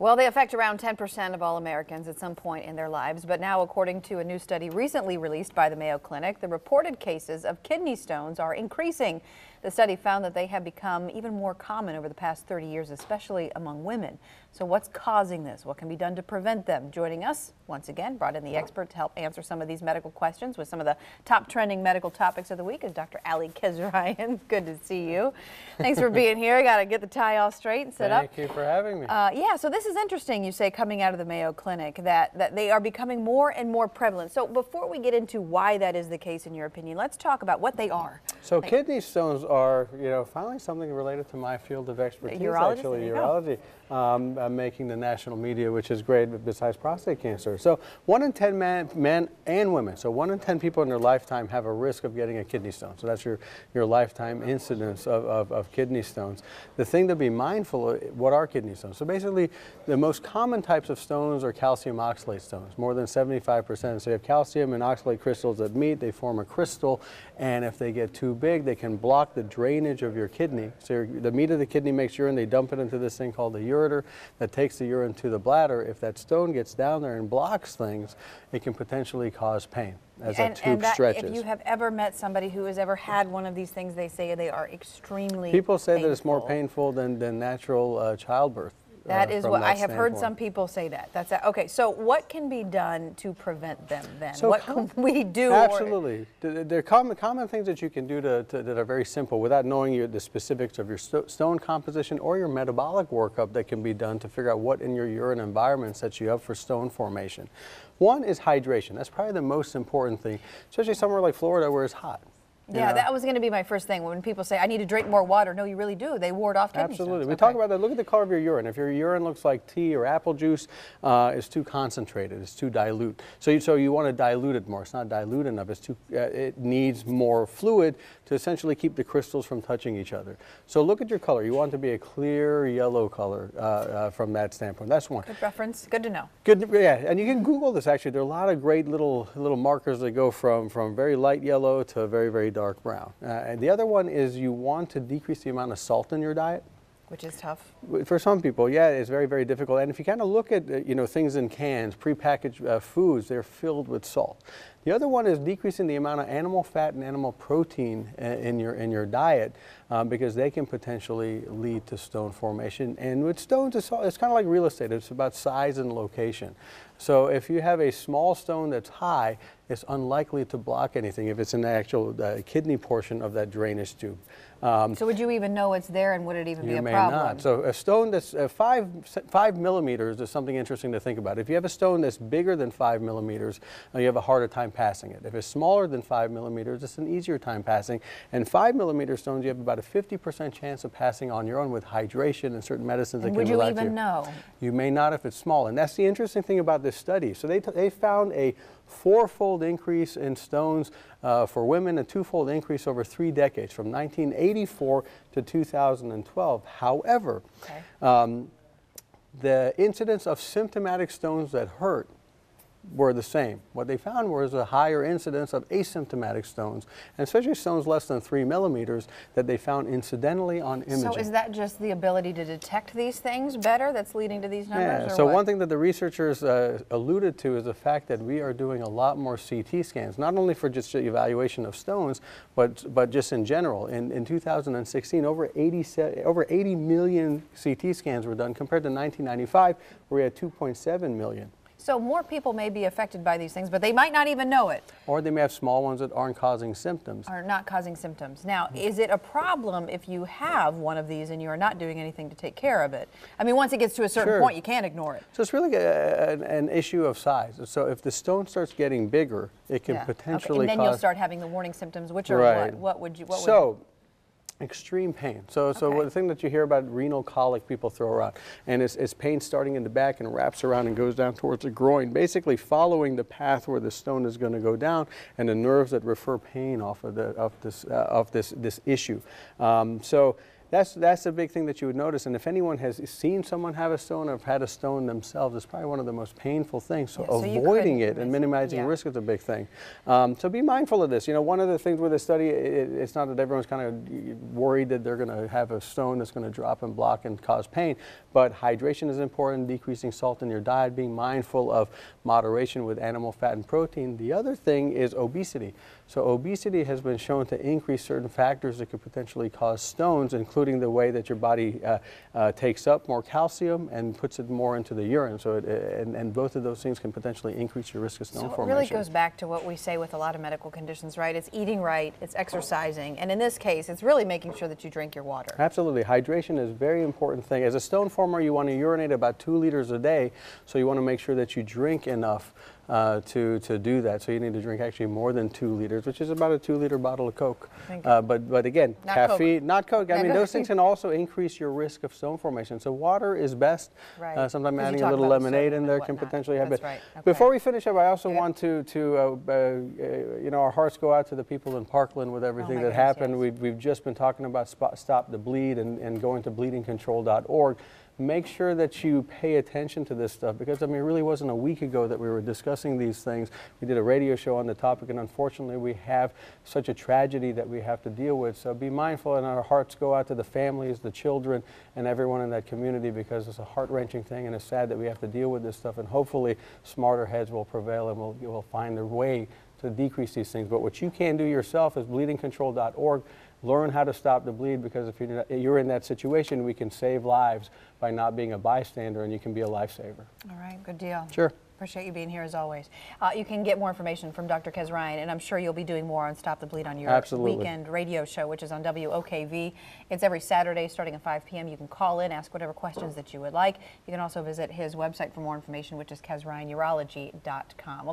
Well, they affect around 10% of all Americans at some point in their lives. But now, according to a new study recently released by the Mayo Clinic, the reported cases of kidney stones are increasing. The study found that they have become even more common over the past 30 years, especially among women. So what's causing this? What can be done to prevent them? Joining us, once again, brought in the expert to help answer some of these medical questions with some of the top trending medical topics of the week is Dr. Kasraeian. Good to see you. Thanks for being here. I got to get the tie all straight and set up. Thank you for having me. Yeah, so this is interesting, you say, coming out of the Mayo Clinic, that they are becoming more and more prevalent. So before we get into why that is the case, in your opinion, let's talk about what they are. So kidney stones are, finally something related to my field of expertise, actually, urology. Making the national media, which is great, besides prostate cancer. So 1 in 10 men and women, so 1 in 10 people in their lifetime have a risk of getting a kidney stone. So that's your lifetime incidence of kidney stones. The thing to be mindful of, what are kidney stones? So basically, the most common types of stones are calcium oxalate stones, more than 75%. So you have calcium and oxalate crystals that meet, they form a crystal, and if they get too big, they can block the drainage of your kidney. So the meat of the kidney makes urine, they dump it into this thing called the ureter that takes the urine to the bladder. If that stone gets down there and blocks things, it can potentially cause pain as that tube stretches. If you have ever met somebody who has ever had one of these things, they say they are extremely People say painful. that it's more painful than natural childbirth. That is what I have heard some people say that. That's okay. So what can be done to prevent them then? So what can we do? Absolutely. There are common things that you can do that are very simple without knowing the specifics of your stone composition or your metabolic workup that can be done to figure out what in your urine environment sets you up for stone formation. One is hydration. That's probably the most important thing, especially somewhere like Florida where it's hot. Yeah, that was going to be my first thing. When people say, I need to drink more water, no, you really do. They ward off kidney stones. Absolutely. We talk about that. Look at the color of your urine. If your urine looks like tea or apple juice, it's too concentrated. It's too dilute. So you want to dilute it more. It's not dilute enough. It's too, it needs more fluid to essentially keep the crystals from touching each other. So look at your color. You want it to be a clear yellow color from that standpoint. That's one. Good reference. Good to know. Good. Yeah, and you can Google this, actually. There are a lot of great little markers that go from very light yellow to very, very dark brown. And the other one is you want to decrease the amount of salt in your diet. Which is tough. For some people, yeah, it's very, very difficult. And if you kind of look at, things in cans, prepackaged foods, they're filled with salt. The other one is decreasing the amount of animal fat and animal protein in your diet because they can potentially lead to stone formation. And with stones, it's kind of like real estate. It's about size and location. So if you have a small stone that's high, it's unlikely to block anything if it's in the actual kidney portion of that drainage tube. So would you even know it's there, and would it even be a problem? You may not. So a stone that's 5 millimeters is something interesting to think about. If you have a stone that's bigger than 5 millimeters, you have a harder time passing it. If it's smaller than 5 millimeters, it's an easier time passing. And 5 millimeter stones, you have about a 50% chance of passing on your own with hydration and certain medicines that can relax you. Would you even know? You may not if it's small. And that's the interesting thing about this study. So they found a 4-fold increase in stones for women, a 2-fold increase over 3 decades, from 1984 to 2012. However, the incidence of symptomatic stones that hurt were the same. What they found was a higher incidence of asymptomatic stones, and especially stones less than 3 millimeters that they found incidentally on imaging. So is that just the ability to detect these things better that's leading to these numbers? Yeah, so one thing that the researchers alluded to is the fact that we are doing a lot more CT scans, not only for just the evaluation of stones, but just in general. In 2016, over 80 million CT scans were done compared to 1995, where we had 2.7 million. So more people may be affected by these things, but they might not even know it. Or they may have small ones that aren't causing symptoms. Are not causing symptoms. Now, is it a problem if you have one of these and you are not doing anything to take care of it? I mean, once it gets to a certain point, you can't ignore it. So it's really an issue of size. So if the stone starts getting bigger, it can potentially And then you'll start having the warning symptoms, which are what would you... Extreme pain. So the thing that you hear about renal colic people throw around, and it's pain starting in the back and wraps around and goes down towards the groin, basically following the path where the stone is going to go down, and the nerves that refer pain off of this issue. So that's a big thing that you would notice. And if anyone has seen someone have a stone or have had a stone themselves, it's probably one of the most painful things. So, avoiding it and minimizing risk is a big thing. So be mindful of this. You know, one of the things with the study, it's not that everyone's kind of worried that they're going to have a stone that's going to drop and block and cause pain, but hydration is important, decreasing salt in your diet, being mindful of moderation with animal fat and protein. The other thing is obesity. So obesity has been shown to increase certain factors that could potentially cause stones, including the way that your body takes up more calcium and puts it more into the urine. So and both of those things can potentially increase your risk of stone formation. So it really goes back to what we say with a lot of medical conditions, right? It's eating right, it's exercising, and in this case, it's really making sure that you drink your water. Absolutely. Hydration is a very important thing. As a stone former, you want to urinate about 2 liters a day, so you want to make sure that you drink enough to do that. So you need to drink actually more than 2 liters, which is about a 2-liter bottle of Coke. But again, not caffeine, Coke. Not Coke. I mean, those things can also increase your risk of stone formation. So water is best. Right. Sometimes adding a little lemonade in there can potentially have it. Right. Okay. Before we finish up, I also want to you know, our hearts go out to the people in Parkland with everything that happened. Yes. We've just been talking about Stop the Bleed and going to bleedingcontrol.org. Make sure that you pay attention to this stuff, because I mean, it really wasn't a week ago that we were discussing these things. We did a radio show on the topic, and unfortunately we have such a tragedy that we have to deal with. So be mindful, and our hearts go out to the families, the children, and everyone in that community, because it's a heart-wrenching thing, and it's sad that we have to deal with this stuff. And hopefully smarter heads will prevail and will find their way to decrease these things. But what you can do yourself is bleedingcontrol.org. Learn how to stop the bleed, because if you're in that situation, we can save lives by not being a bystander, and you can be a lifesaver. All right, good deal. Sure. Appreciate you being here as always. You can get more information from Dr. Kasraeian, and I'm sure you'll be doing more on Stop the Bleed on your weekend radio show, which is on WOKV. It's every Saturday starting at 5 p.m. You can call in, ask whatever questions that you would like. You can also visit his website for more information, which is KasraeianUrology.com.